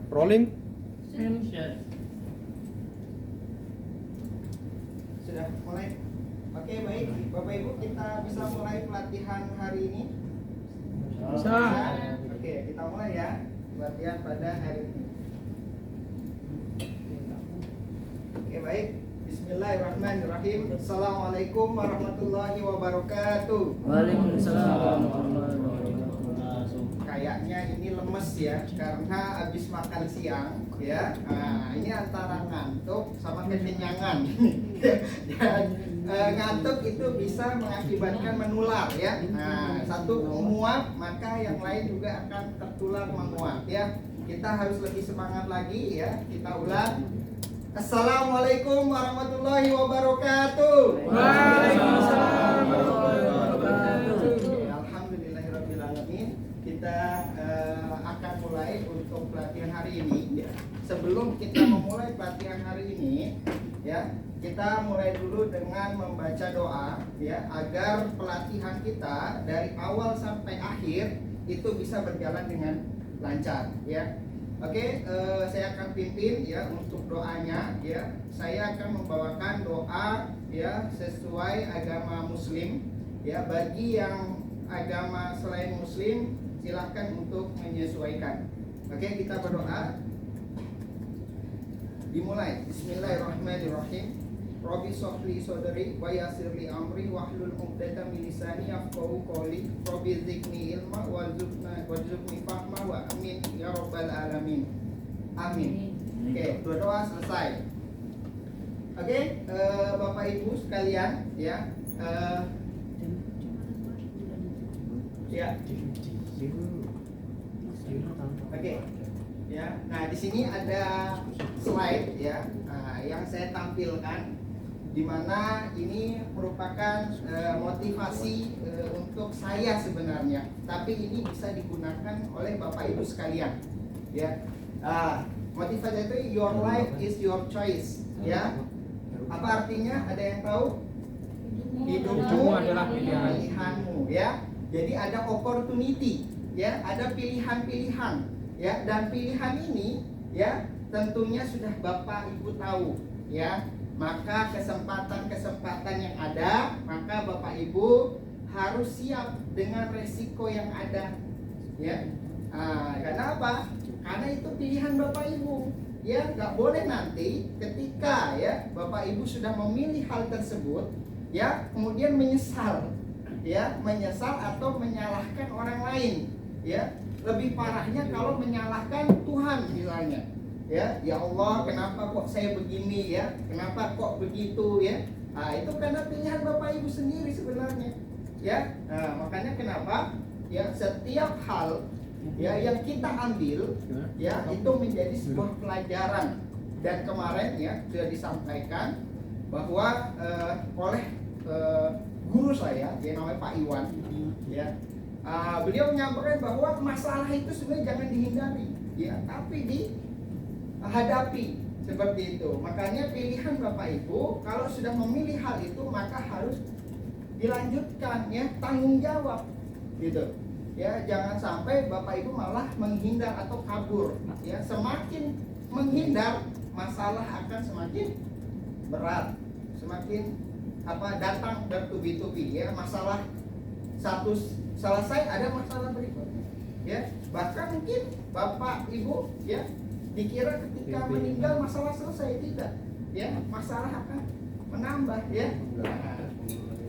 Rolling. Sudah mulai. Oke, baik Bapak Ibu, kita bisa mulai pelatihan hari ini. Bisa. Oke, kita mulai ya pelatihan pada hari ini. Oke, baik. Bismillahirrahmanirrahim. Assalamualaikum warahmatullahi wabarakatuh. Waalaikumsalam warahmatullahi wabarakatuh. Kayaknya ini lemes ya karena habis makan siang ya. Nah, ini antara ngantuk sama kekenyangan. Dan ngantuk itu bisa mengakibatkan menular ya. Nah, satu menguap maka yang lain juga akan tertular menguap ya. Kita harus lebih semangat lagi ya. Kita ulang. Assalamualaikum warahmatullahi wabarakatuh. Waalaikumsalam warahmatullahi wabarakatuh. Alhamdulillahirabbil alamin. Kita akan mulai untuk pelatihan hari ini ya. Sebelum kita memulai pelatihan hari ini ya, kita mulai dulu dengan membaca doa ya, agar pelatihan kita dari awal sampai akhir itu bisa berjalan dengan lancar ya. Oke, saya akan pimpin ya untuk doanya ya. Saya akan membawakan doa ya sesuai agama Muslim ya. Bagi yang agama selain Muslim silahkan untuk menyesuaikan. Oke, kita berdoa. Dimulai. Bismillahirrahmanirrahim. Rabbi shrahli sadri wa yassirli amri wahlul 'uqdatam min lisani yafqahu qawli. Rabbi zidni ilma warzuqni fahma wa amin ya rabbal alamin. Amin. Oke, doa selesai. Oke, Bapak Ibu sekalian ya. Ya. Oke. Ya. Nah, di sini ada slide ya, yang saya tampilkan, di mana ini merupakan motivasi untuk saya sebenarnya, tapi ini bisa digunakan oleh Bapak Ibu sekalian. Ya. Motivasi itu your life is your choice. Ya. Apa artinya? Ada yang tahu? Hidupmu adalah pilihanmu. Ya. Jadi ada opportunity. Ya. Ada pilihan-pilihan. Ya, dan pilihan ini ya tentunya sudah Bapak Ibu tahu ya. Maka kesempatan-kesempatan yang ada, maka Bapak Ibu harus siap dengan resiko yang ada ya. Karena apa? Karena itu pilihan Bapak Ibu ya. Nggak boleh nanti ketika ya Bapak Ibu sudah memilih hal tersebut ya kemudian menyesal ya, menyesal atau menyalahkan orang lain ya. Lebih parahnya kalau menyalahkan Tuhan misalnya ya Allah, kenapa kok saya begini ya, kenapa kok begitu ya. Itu karena pilihan Bapak Ibu sendiri sebenarnya ya. Makanya kenapa ya setiap hal ya yang kita ambil ya itu menjadi sebuah pelajaran. Dan kemarin ya sudah disampaikan bahwa oleh guru saya, dia namanya Pak Iwan ya. Beliau menyampaikan bahwa masalah itu sebenarnya jangan dihindari ya, tapi dihadapi seperti itu. Makanya pilihan Bapak Ibu kalau sudah memilih hal itu maka harus dilanjutkan ya, tanggung jawab gitu ya. Jangan sampai Bapak Ibu malah menghindar atau kabur ya. Semakin menghindar masalah akan semakin berat, semakin datang bertubi-tubi ya. Masalah satu selesai ada masalah berikutnya ya. Bahkan mungkin Bapak Ibu ya dikira ketika meninggal masalah selesai, tidak ya, masalah akan menambah ya.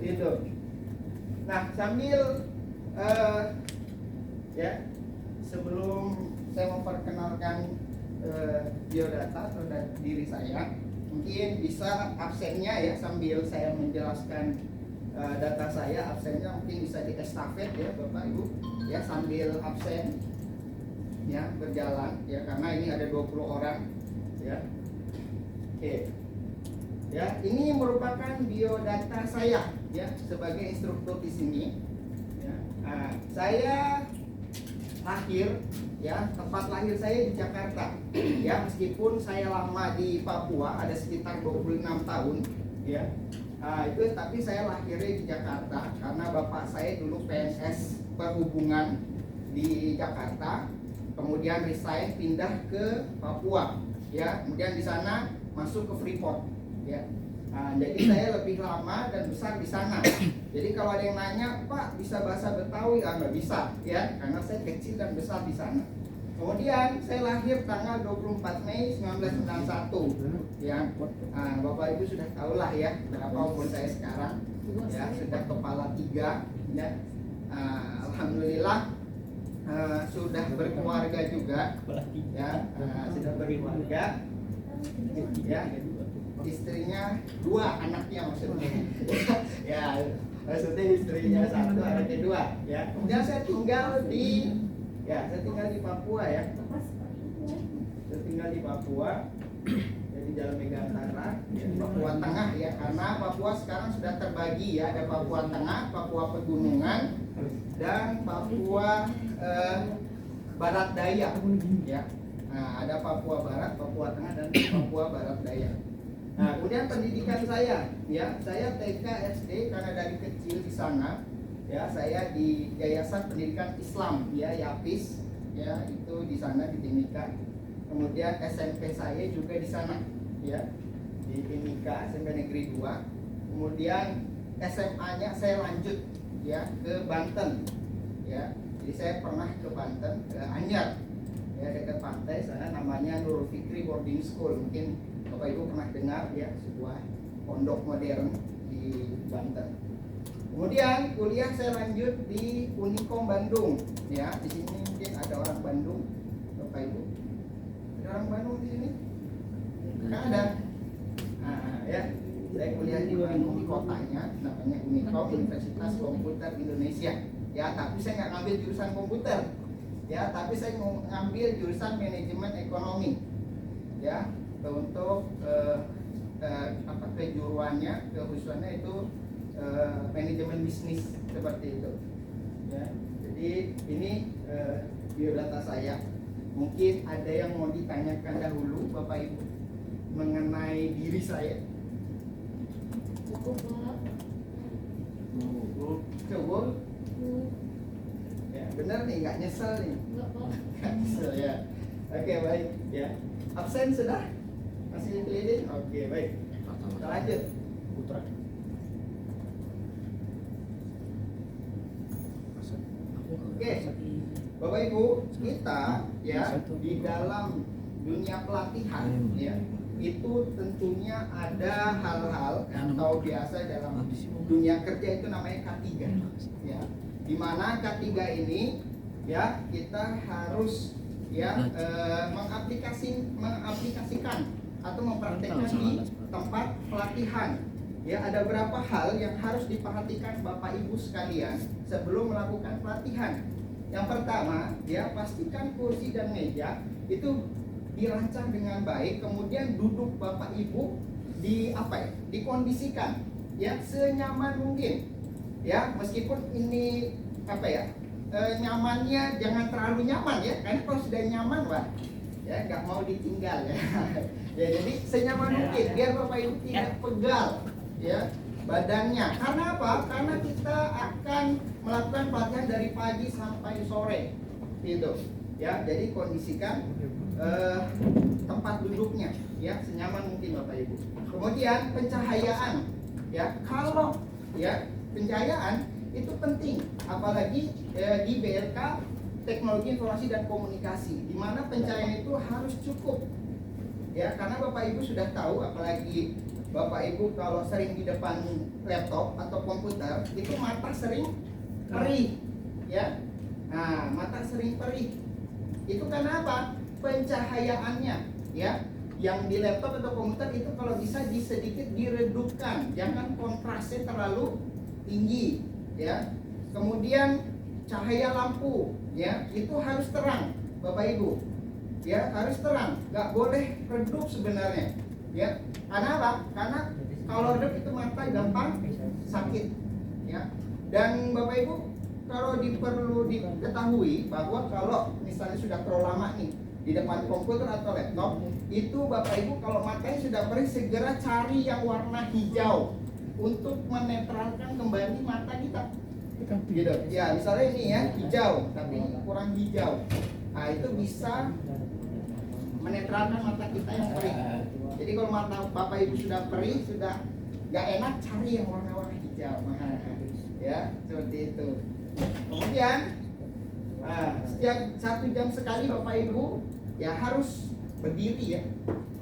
Gitu. Nah, sambil ya sebelum saya memperkenalkan biodata atau diri saya, mungkin bisa absennya ya sambil saya menjelaskan data saya. Absennya mungkin bisa diestafet ya Bapak Ibu ya, sambil absen ya berjalan ya, karena ini ada 20 orang ya. Oke ya, ini merupakan biodata saya ya sebagai instruktur di sini ya. Saya lahir ya, tempat lahir saya di Jakarta ya, meskipun saya lama di Papua ada sekitar 26 tahun ya. Itu tapi saya lahirnya di Jakarta karena bapak saya dulu PNS perhubungan di Jakarta kemudian resign pindah ke Papua, ya. Kemudian di sana masuk ke Freeport, ya. Nah, jadi saya lebih lama dan besar di sana. Jadi kalau ada yang nanya, Pak bisa bahasa Betawi? Nggak bisa, ya, karena saya kecil dan besar di sana. Kemudian saya lahir tanggal 24 Mei 1991, ya. Nah, Bapak Ibu sudah tahu lah ya berapa umur saya sekarang, ya, sudah kepala 3, ya. Alhamdulillah sudah berkeluarga juga, ya. Sudah berkeluarga, ya. Istrinya 2, anaknya maksudnya. Ya, maksudnya istrinya 1, anaknya 2, ya. Kemudian saya tinggal di Papua, ya. Saya tinggal di Papua, jadi Jalan Megantara, ya, Papua Tengah, ya. Karena Papua sekarang sudah terbagi, ya. Ada Papua Tengah, Papua Pegunungan, dan Papua Barat Daya, ya. Nah, ada Papua Barat, Papua Tengah, dan Papua Barat Daya. Nah, kemudian pendidikan saya, ya, saya TK SD karena dari kecil di sana, ya, saya di Yayasan Pendidikan Islam, ya, YAPIS, ya, itu di sana di Timika. Kemudian SMP saya juga di sana, ya, di Timika, SMP Negeri 2. Kemudian SMA-nya saya lanjut, ya, ke Banten, ya. Jadi saya pernah ke Banten, ke Anyar, ya, dekat pantai sana, namanya Nurul Fikri Boarding School. Mungkin Bapak Ibu pernah dengar, ya, sebuah pondok modern di Banten. Kemudian kuliah saya lanjut di Unikom Bandung, ya. Di sini mungkin ada orang Bandung, Bapak Ibu. Ada orang Bandung di sini? Kan ada. Nah, ya, saya kuliah di Bandung, di kotanya, namanya Unikom, Universitas Komputer Indonesia. Ya, tapi saya nggak ngambil jurusan komputer, ya, tapi saya mau ngambil jurusan manajemen ekonomi, ya. Untuk kejuruannya, kekhususannya itu manajemen bisnis seperti itu, ya. Jadi ini biodata saya. Mungkin ada yang mau ditanyakan dahulu Bapak Ibu mengenai diri saya. Coba. Ya, benar nih, nggak nyesel nih. Nggak nyesel, ya. Oke, baik, ya. Absen sudah? Masih keliling? Oke, baik. Kita lanjut. Putra. Oke, Bapak Ibu, kita, ya, di dalam dunia pelatihan, ya, itu tentunya ada hal-hal atau biasa dalam dunia kerja itu namanya K3, ya. Di mana K3 ini, ya, kita harus, ya, mengaplikasikan atau mempraktekkan di tempat pelatihan. Ya, ada beberapa hal yang harus diperhatikan Bapak Ibu sekalian sebelum melakukan pelatihan. Yang pertama, ya, pastikan kursi dan meja itu dirancang dengan baik, kemudian duduk Bapak Ibu dikondisikan, ya, senyaman mungkin. Ya, meskipun ini nyamannya jangan terlalu nyaman, ya, karena kalau sudah nyaman, Pak, ya, nggak mau ditinggal, ya. Ya, jadi senyaman mungkin biar Bapak Ibu tidak pegal, ya, badannya. Karena apa? Karena kita akan melakukan pelatihan dari pagi sampai sore, gitu, ya. Jadi kondisikan tempat duduknya, ya, senyaman mungkin Bapak Ibu. Kemudian pencahayaan, ya, kalau, ya, pencahayaan itu penting, apalagi di BRK Teknologi Informasi dan Komunikasi, di mana pencahayaan itu harus cukup, ya, karena Bapak Ibu sudah tahu, apalagi Bapak Ibu kalau sering di depan laptop atau komputer, itu mata sering perih, ya. Nah, mata sering perih. Itu karena apa? Pencahayaannya, ya. Yang di laptop atau komputer itu kalau bisa sedikit diredupkan, jangan kontrasnya terlalu tinggi, ya. Kemudian cahaya lampu, ya, itu harus terang, Bapak Ibu, ya, harus terang, nggak boleh redup sebenarnya, ya. Karena apa? Karena kalau redup itu mata gampang sakit, ya. Dan Bapak Ibu kalau perlu diketahui bahwa kalau misalnya sudah terlalu lama nih di depan komputer atau laptop, itu Bapak Ibu kalau matanya sudah perih, segera cari yang warna hijau untuk menetralkan kembali mata kita, gitu. Ya, misalnya ini, ya, hijau tapi kurang hijau. Nah, itu bisa menetralkan mata kita yang perih. Jadi kalau mata Bapak Ibu sudah perih, sudah nggak enak, cari yang warna-warna hijau. Ya, seperti itu. Kemudian setiap 1 jam sekali Bapak Ibu ya harus berdiri ya.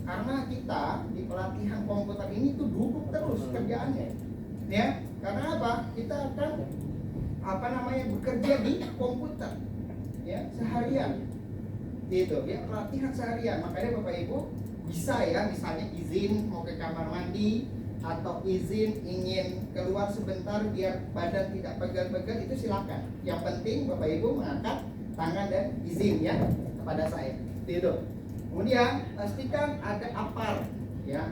Karena kita di pelatihan komputer ini tuh duduk terus kerjaannya. Ya, karena apa? Kita akan bekerja di komputer ya seharian. Gitu, ya pelatihan seharian. Makanya Bapak Ibu bisa ya misalnya izin mau ke kamar mandi atau izin ingin keluar sebentar biar badan tidak pegal-pegal, itu silakan. Yang penting Bapak Ibu mengangkat tangan dan izin ya kepada saya. Gitu. Kemudian pastikan ada apar ya.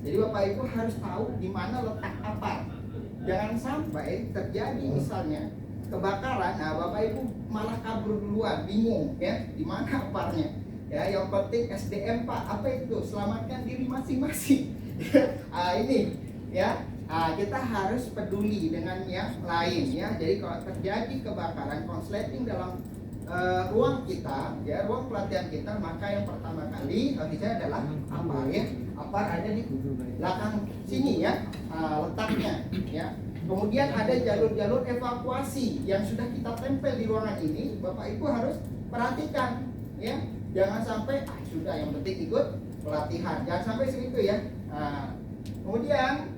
Jadi Bapak Ibu harus tahu di mana letak apar. Jangan sampai terjadi misalnya kebakaran, Bapak Ibu malah kabur duluan, bingung ya di mana aparnya. Ya, yang penting SDM Pak, apa itu? Selamatkan diri masing-masing. Ini ya, kita harus peduli dengan yang lain ya. Jadi kalau terjadi kebakaran konsleting dalam ruang kita, ya ruang pelatihan kita, maka yang pertama kali harus dicari adalah apar ya. Apar ada di belakang sini ya, letaknya ya. Kemudian ada jalur-jalur evakuasi yang sudah kita tempel di ruangan ini. Bapak Ibu harus perhatikan ya. Jangan sampai sudah yang penting ikut pelatihan. Jangan sampai segitu ya. Kemudian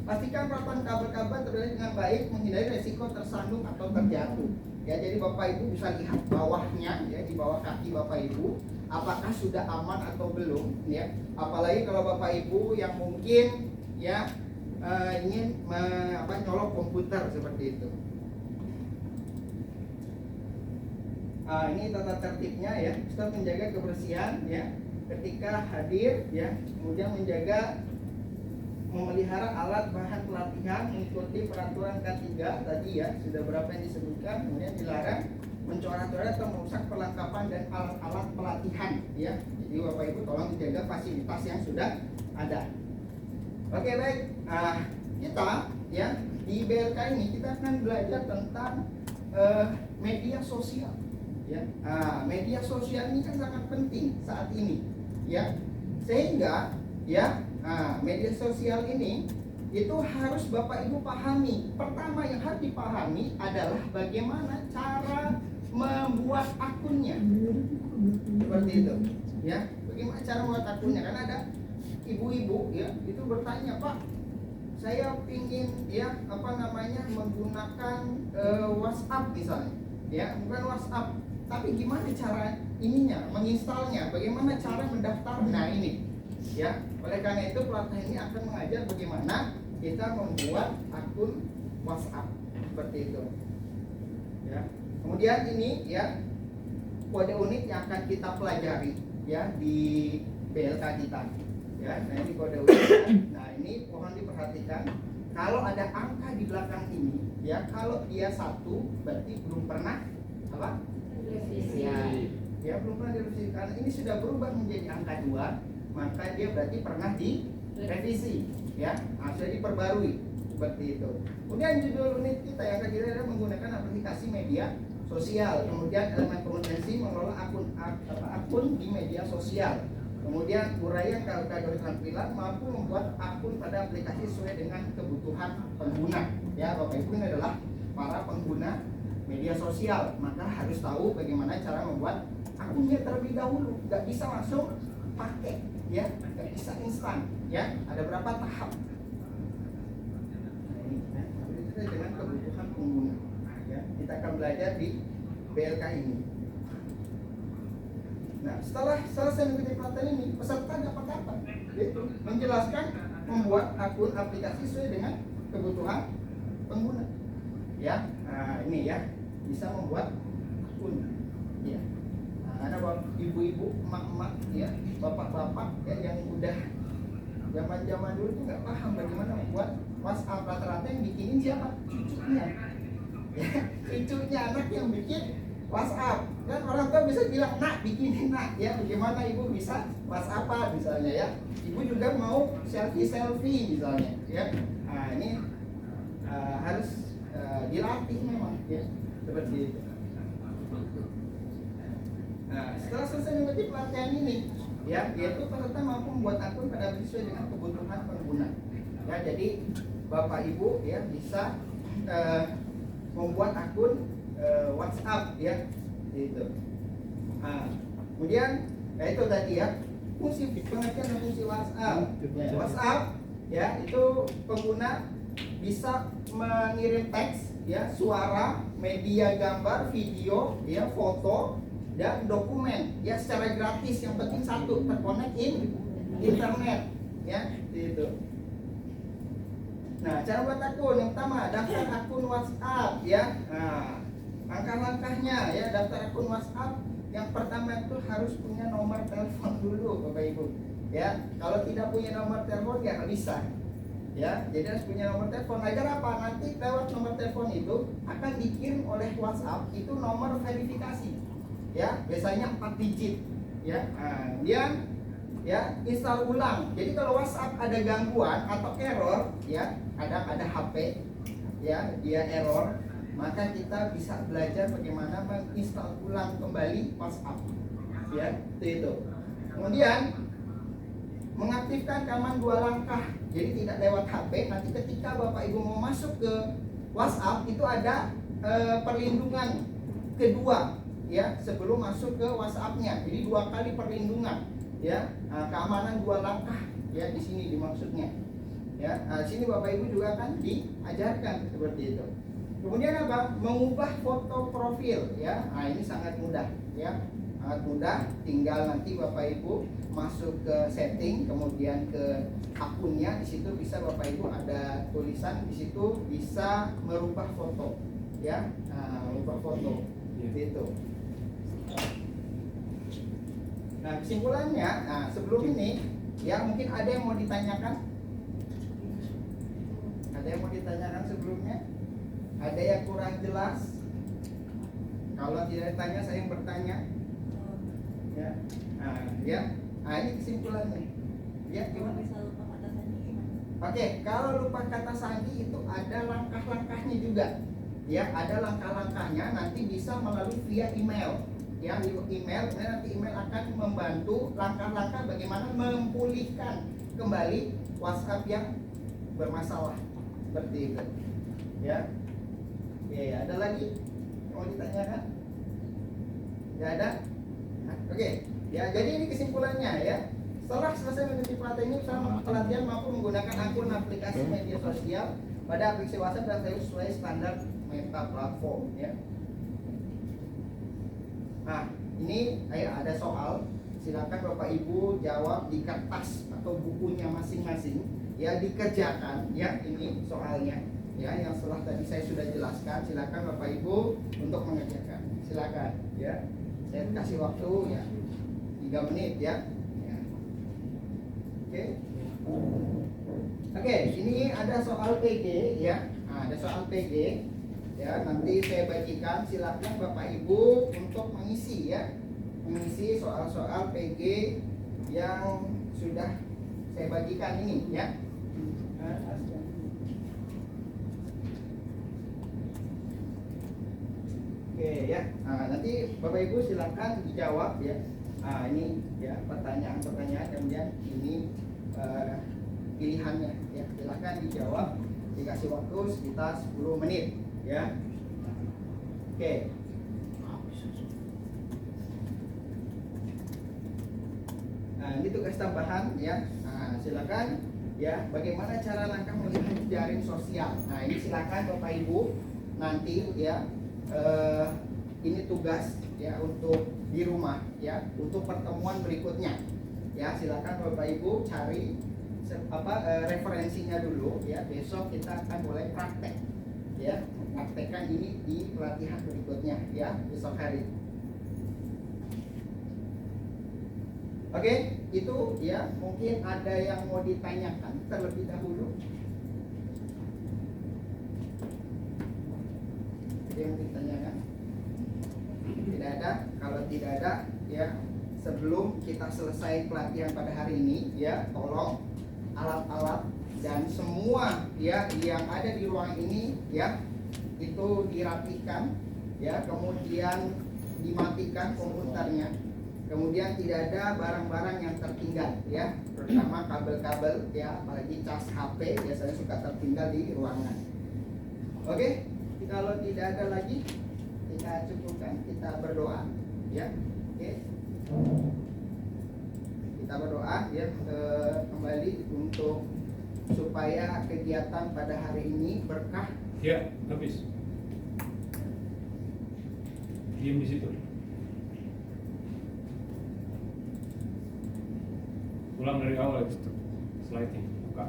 pastikan papan kabel-kabel terlihat dengan baik, menghindari resiko tersandung atau terjatuh. Ya, jadi Bapak Ibu bisa lihat bawahnya ya, di bawah kaki Bapak Ibu apakah sudah aman atau belum ya. Apalagi kalau Bapak Ibu yang mungkin ya ingin nyolok komputer seperti itu. Ini tata tertibnya ya, kita menjaga kebersihan ya ketika hadir ya, kemudian memelihara alat bahan pelatihan mengikuti peraturan K3 tadi ya, sudah berapa yang disebutkan. Kemudian dilarang mencoret-coret atau merusak perlengkapan dan alat-alat pelatihan ya. Jadi Bapak Ibu tolong dijaga fasilitas yang sudah ada. Oke baik, kita ya di BLK ini kita akan belajar tentang media sosial. Ya, media sosial ini kan sangat penting saat ini, ya, sehingga ya media sosial ini itu harus Bapak Ibu pahami. Pertama yang harus dipahami adalah bagaimana cara membuat akunnya, seperti itu, ya. Bagaimana cara membuat akunnya? Karena ada ibu-ibu ya itu bertanya, Pak, saya ingin ya menggunakan WhatsApp misalnya, ya bukan WhatsApp. Tapi gimana cara ininya, menginstalnya, bagaimana cara mendaftar? Nah ini, ya. Oleh karena itu pelatihan ini akan mengajar bagaimana kita membuat akun WhatsApp seperti itu. Ya. Kemudian ini ya kode unik yang akan kita pelajari ya di BLK kita. Ya, nah ini kode unik. Nah ini mohon diperhatikan. Kalau ada angka di belakang ini, ya kalau dia 1 berarti belum pernah apa? Ya belum pernah direvisi. Karena ini sudah berubah menjadi angka 2, maka dia berarti pernah direvisi ya, sudah diperbarui seperti itu. Kemudian judul unit kita yang kedua adalah menggunakan aplikasi media sosial. Kemudian elemen kompetensi mengelola akun di media sosial. Kemudian uraian kategori tampilan mampu membuat akun pada aplikasi sesuai dengan kebutuhan pengguna. Ya Bapak Ibu, ini adalah para pengguna media sosial, maka harus tahu bagaimana cara membuat akunnya terlebih dahulu. Nggak bisa langsung pakai, ya, nggak bisa instan, ya. Ada berapa tahap? Nah, ini dengan kebutuhan pengguna. Ya, kita akan belajar di BLK ini. Nah, setelah selesai mengikuti pelatihan ini, peserta dapat apa? Yaitu menjelaskan membuat akun aplikasi sesuai dengan kebutuhan pengguna. Ya, nah, ini ya. Bisa membuat akun ya. Ada ibu-ibu, emak-emak ya, bapak-bapak ya, yang udah zaman-zaman dulu tuh nggak paham bagaimana membuat WhatsApp. Rata-rata yang bikinin siapa? Cucunya ya, cucunya anak yang bikin WhatsApp. Dan orang tua bisa bilang, nak bikinin nak ya, bagaimana ibu bisa WhatsApp misalnya ya. Ibu juga mau selfie misalnya ya. Nah ini harus dilatih memang ya, seperti itu. setelah selesai mengikuti pelatihan ini, ya, yaitu peserta mampu membuat akun pada sesuai dengan kebutuhan pengguna. Ya, jadi Bapak Ibu ya bisa membuat akun WhatsApp ya, gitu. Nah, kemudian ya itu tadi ya fungsi pengertian dan fungsi WhatsApp. Ya, WhatsApp ya itu pengguna bisa mengirim teks ya, suara, media gambar, video, ya, foto dan dokumen ya secara gratis. Yang penting satu, terkonek internet ya, itu. Nah, cara buat akun yang pertama, daftar akun WhatsApp ya. Nah, langkah-langkahnya ya, daftar akun WhatsApp. Yang pertama itu harus punya nomor telepon dulu, Bapak Ibu. Ya, kalau tidak punya nomor telepon ya nggak bisa. Ya, jadi harus punya nomor telepon. Agar apa? Nanti lewat nomor telepon itu akan dikirim oleh WhatsApp itu nomor verifikasi. Ya, biasanya 4 digit. Ya, nah, kemudian ya install ulang. Jadi kalau WhatsApp ada gangguan atau error, ya, ada HP, ya, dia error, maka kita bisa belajar bagaimana menginstal ulang kembali WhatsApp. Ya, itu. Kemudian mengaktifkan keamanan 2 langkah. Jadi tidak lewat HP. Nanti ketika Bapak Ibu mau masuk ke WhatsApp itu ada perlindungan kedua ya sebelum masuk ke WhatsApp-nya. Jadi 2 kali perlindungan ya. Keamanan 2 langkah ya di sini dimaksudnya. Ya, di sini Bapak Ibu juga akan diajarkan seperti itu. Kemudian apa? Mengubah foto profil ya. Nah, ini sangat mudah ya. Sangat mudah, tinggal nanti Bapak Ibu masuk ke setting, kemudian ke akunnya, di situ bisa Bapak Ibu ada tulisan di situ bisa merubah foto, ya, merubah foto, gitu. Nah, kesimpulannya, sebelum ini, ya mungkin ada yang mau ditanyakan, sebelumnya, ada yang kurang jelas. Kalau tidak ditanya, saya yang bertanya. Ya, ini kesimpulannya. Ya, gimana? Oke, kalau lupa kata sandi itu ada langkah-langkahnya juga. Ya, ada langkah-langkahnya. Nanti bisa melalui via email. Ya, email. Nanti email akan membantu langkah-langkah bagaimana memulihkan kembali WhatsApp yang bermasalah. Seperti itu. Ya. Oke, ada lagi mau ditanyakan? Ya ada. Oke, ya jadi ini kesimpulannya ya. Setelah selesai mengikuti pelatihan mampu menggunakan akun aplikasi media sosial pada aplikasi WhatsApp dan sesuai standar Meta Platform ya. Nah, ini ada soal. Silakan Bapak Ibu jawab di kertas atau bukunya masing-masing. Ya, dikerjakan ya ini soalnya. Ya, yang setelah tadi saya sudah jelaskan, silakan Bapak Ibu untuk mengerjakan. Silakan ya. Saya kasih waktu ya 3 menit ya. Oke, ini ada soal PG ya. Ada soal PG ya. Nanti saya bagikan. Silakan Bapak Ibu untuk mengisi ya. Mengisi soal-soal PG yang sudah saya bagikan ini ya. Oke ya, nanti Bapak Ibu silakan dijawab ya. Ini ya pertanyaan-pertanyaan, kemudian ini pilihannya ya. Silakan dijawab. Dikasih waktu sekitar 10 menit ya. Oke. Ini tugas tambahan ya. Silakan ya. Bagaimana cara langkah melihat jaring sosial? Ini silakan Bapak Ibu nanti ya. Ini tugas ya untuk di rumah ya, untuk pertemuan berikutnya ya. Silakan Bapak Ibu cari referensinya dulu ya. Besok kita akan mulai praktek ya, praktekkan ini di pelatihan berikutnya ya, besok hari. Oke, itu ya. Mungkin ada yang mau ditanyakan terlebih dahulu. Ada yang ditanyakan? Tidak ada. Kalau tidak ada ya, sebelum kita selesai pelatihan pada hari ini ya, tolong alat-alat dan semua ya yang ada di ruangan ini ya itu dirapikan ya, kemudian dimatikan komputernya Kemudian tidak ada barang-barang yang tertinggal ya, terutama kabel-kabel ya, apalagi cas HP biasanya suka tertinggal di ruangan. Oke, kalau tidak ada lagi kita cukupkan, kita berdoa ya. Oke. Kita berdoa ya kembali untuk supaya kegiatan pada hari ini berkah. Ya, habis. Diam di situ. Ulang dari awal itu slide-nya, buka.